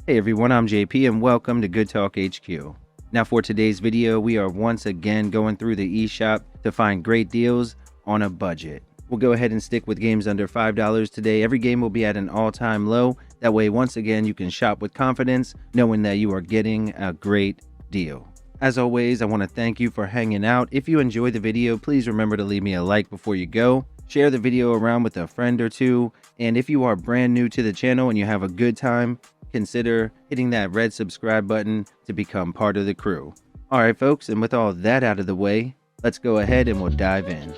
Hey everyone, I'm JP and welcome to Good Talk HQ. Now for today's video, we are once again going through the eShop to find great deals on a budget. We'll go ahead and stick with games under $5 today. Every game will be at an all-time low. That way, once again, you can shop with confidence, knowing that you are getting a great deal. As always, I want to thank you for hanging out. If you enjoyed the video, please remember to leave me a like before you go. Share the video around with a friend or two. And if you are brand new to the channel and you have a good time, consider hitting that red subscribe button to become part of the crew. Alright folks, and with all that out of the way, let's go ahead and we'll dive in.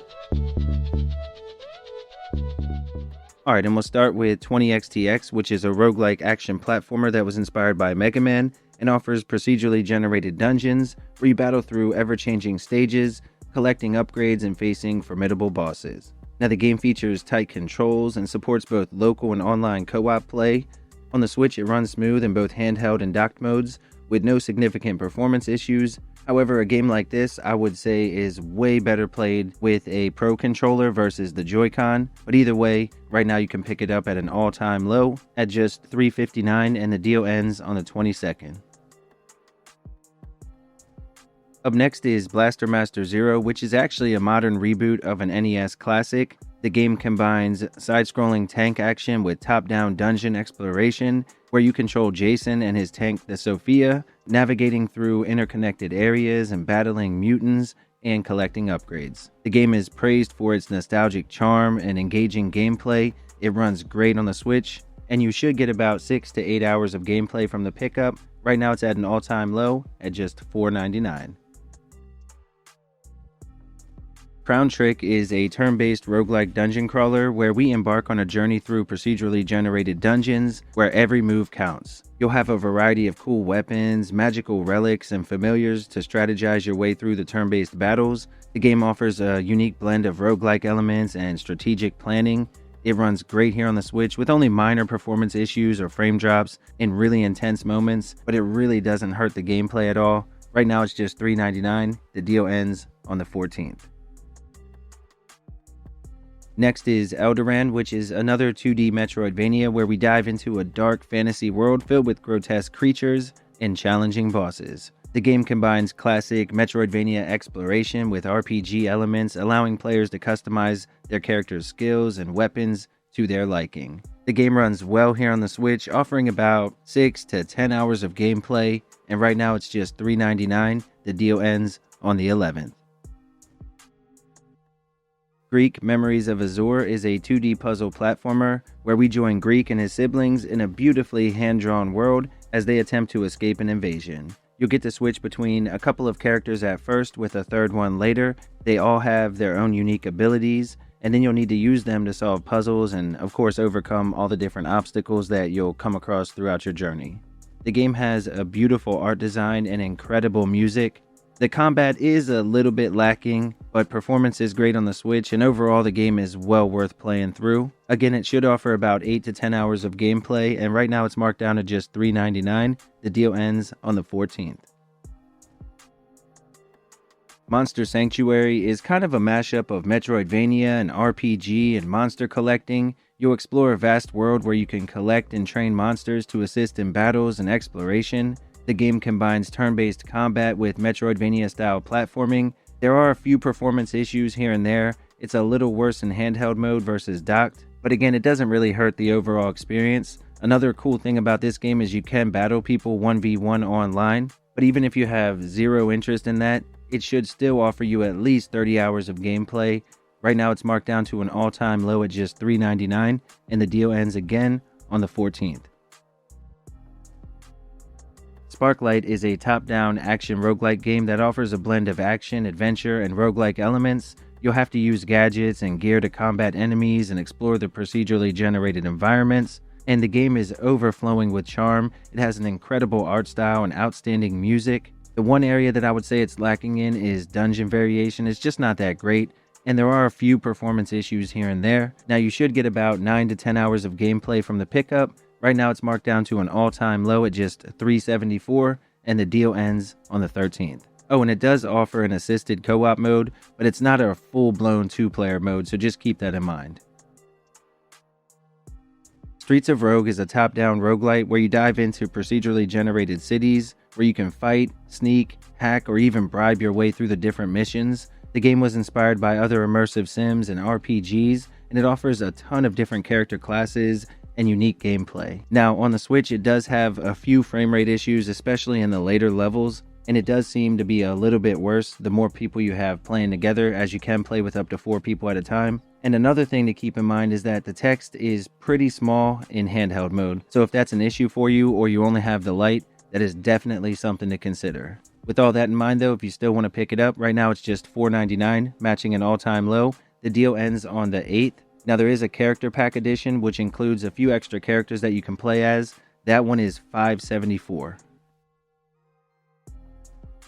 Alright, and we'll start with 20XTX, which is a roguelike action platformer that was inspired by Mega Man and offers procedurally generated dungeons where you battle through ever-changing stages, collecting upgrades and facing formidable bosses. Now the game features tight controls and supports both local and online co-op play. On the Switch, it runs smooth in both handheld and docked modes with no significant performance issues. However, a game like this, I would say, is way better played with a Pro controller versus the Joy-Con. But either way, right now you can pick it up at an all-time low at just $3.59 and the deal ends on the 22nd. Up next is Blaster Master Zero, which is actually a modern reboot of an NES classic. The game combines side-scrolling tank action with top-down dungeon exploration, where you control Jason and his tank, the Sophia, navigating through interconnected areas and battling mutants and collecting upgrades. The game is praised for its nostalgic charm and engaging gameplay. It runs great on the Switch, and you should get about 6 to 8 hours of gameplay from the pickup. Right now it's at an all-time low at just $4.99. Crown Trick is a turn-based roguelike dungeon crawler where we embark on a journey through procedurally generated dungeons where every move counts. You'll have a variety of cool weapons, magical relics, and familiars to strategize your way through the turn-based battles. The game offers a unique blend of roguelike elements and strategic planning. It runs great here on the Switch with only minor performance issues or frame drops in really intense moments, but it really doesn't hurt the gameplay at all. Right now it's just $3.99. The deal ends on the 14th. Next is Elderand, which is another 2D Metroidvania where we dive into a dark fantasy world filled with grotesque creatures and challenging bosses. The game combines classic Metroidvania exploration with RPG elements, allowing players to customize their characters' skills and weapons to their liking. The game runs well here on the Switch, offering about 6 to 10 hours of gameplay, and right now it's just $3.99. The deal ends on the 11th. Greak, Memories of Azur is a 2D puzzle platformer where we join Greak and his siblings in a beautifully hand-drawn world as they attempt to escape an invasion. You'll get to switch between a couple of characters at first with a third one later. They all have their own unique abilities, and then you'll need to use them to solve puzzles and, of course, overcome all the different obstacles that you'll come across throughout your journey. The game has a beautiful art design and incredible music. The combat is a little bit lacking, but performance is great on the Switch, and overall the game is well worth playing through. Again, it should offer about 8 to 10 hours of gameplay, and right now it's marked down to just $3.99. The deal ends on the 14th. Monster Sanctuary is kind of a mashup of Metroidvania and RPG and monster collecting. You'll explore a vast world where you can collect and train monsters to assist in battles and exploration. The game combines turn-based combat with Metroidvania-style platforming. There are a few performance issues here and there. It's a little worse in handheld mode versus docked, but again, it doesn't really hurt the overall experience. Another cool thing about this game is you can battle people 1v1 online, but even if you have zero interest in that, it should still offer you at least 30 hours of gameplay. Right now, it's marked down to an all-time low at just $3.99, and the deal ends again on the 14th. Sparklite is a top-down action roguelike game that offers a blend of action, adventure, and roguelike elements. You'll have to use gadgets and gear to combat enemies and explore the procedurally generated environments. And the game is overflowing with charm. It has an incredible art style and outstanding music. The one area that I would say it's lacking in is dungeon variation. It's just not that great, and there are a few performance issues here and there. Now you should get about 9 to 10 hours of gameplay from the pickup. Right now it's marked down to an all-time low at just $3.74, and the deal ends on the 13th. Oh, and it does offer an assisted co-op mode, but it's not a full-blown 2-player mode, so just keep that in mind. Streets of Rogue is a top-down roguelite where you dive into procedurally generated cities where you can fight, sneak, hack, or even bribe your way through the different missions. The game was inspired by other immersive sims and RPGs, and it offers a ton of different character classes and unique gameplay. Now, on the Switch, it does have a few frame rate issues, especially in the later levels, and it does seem to be a little bit worse the more people you have playing together, as you can play with up to 4 people at a time. And another thing to keep in mind is that the text is pretty small in handheld mode, so if that's an issue for you or you only have the Lite, that is definitely something to consider. With all that in mind though, if you still want to pick it up, right now it's just $4.99, matching an all-time low. The deal ends on the 8th. Now there is a character pack edition, which includes a few extra characters that you can play as. That one is $5.74.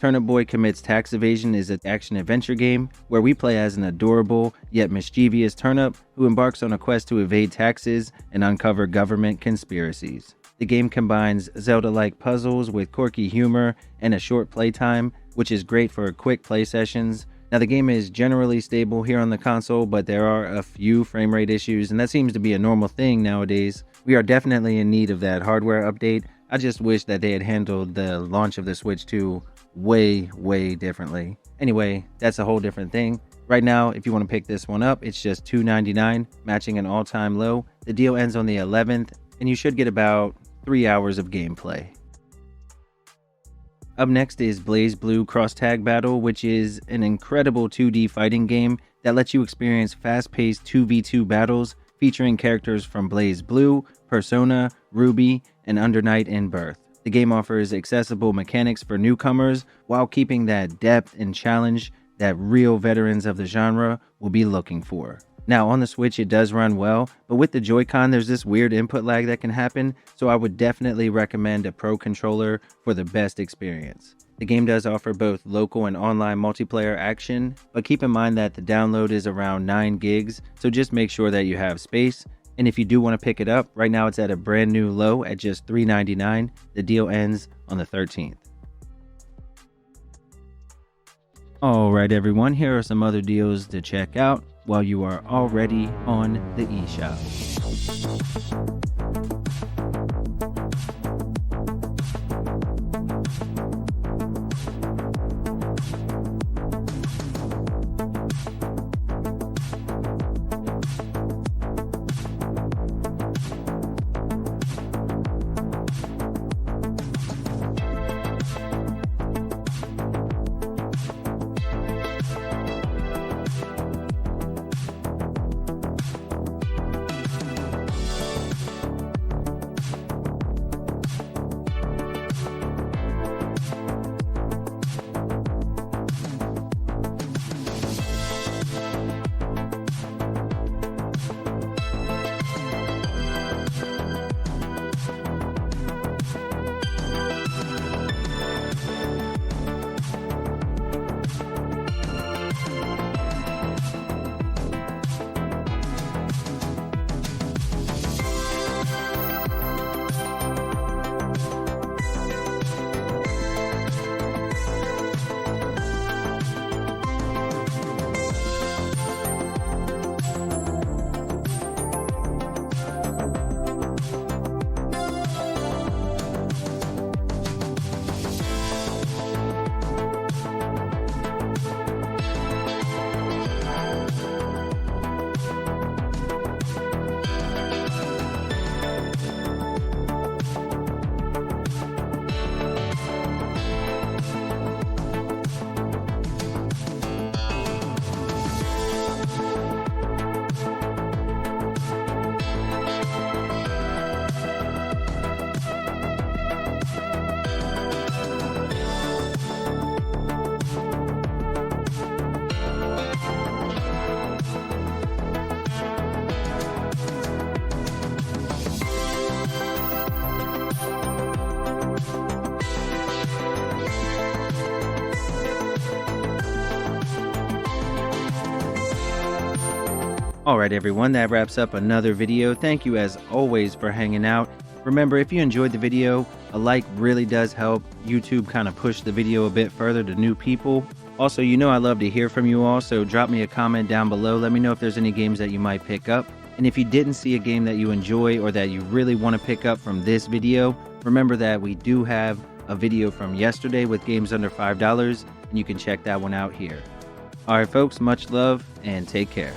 Turnip Boy Commits Tax Evasion is an action-adventure game where we play as an adorable yet mischievous turnip who embarks on a quest to evade taxes and uncover government conspiracies. The game combines Zelda-like puzzles with quirky humor and a short playtime, which is great for quick play sessions. Now the game is generally stable here on the console, but there are a few frame rate issues, and that seems to be a normal thing nowadays. We are definitely in need of that hardware update. I just wish that they had handled the launch of the Switch 2 way differently. Anyway, that's a whole different thing. Right now, if you want to pick this one up, it's just $2.99, matching an all-time low. The deal ends on the 11th, and you should get about 3 hours of gameplay. Up next is BlazBlue Cross Tag Battle, which is an incredible 2D fighting game that lets you experience fast-paced 2v2 battles featuring characters from BlazBlue, Persona, Ruby, and Under Night In-Birth. The game offers accessible mechanics for newcomers while keeping that depth and challenge that real veterans of the genre will be looking for. Now on the Switch it does run well, but with the Joy-Con there's this weird input lag that can happen, so I would definitely recommend a Pro controller for the best experience. The game does offer both local and online multiplayer action, but keep in mind that the download is around 9 gigs, so just make sure that you have space. And if you do want to pick it up, right now it's at a brand new low at just $3.99. The deal ends on the 13th. Alright everyone, here are some other deals to check out while you are already on the eShop. Alright everyone, that wraps up another video. Thank you as always for hanging out. Remember, if you enjoyed the video, a like really does help YouTube kind of push the video a bit further to new people. Also, you know I love to hear from you all, so drop me a comment down below. Let me know if there's any games that you might pick up. And if you didn't see a game that you enjoy or that you really want to pick up from this video, remember that we do have a video from yesterday with games under $5, and you can check that one out here. Alright folks, much love and take care.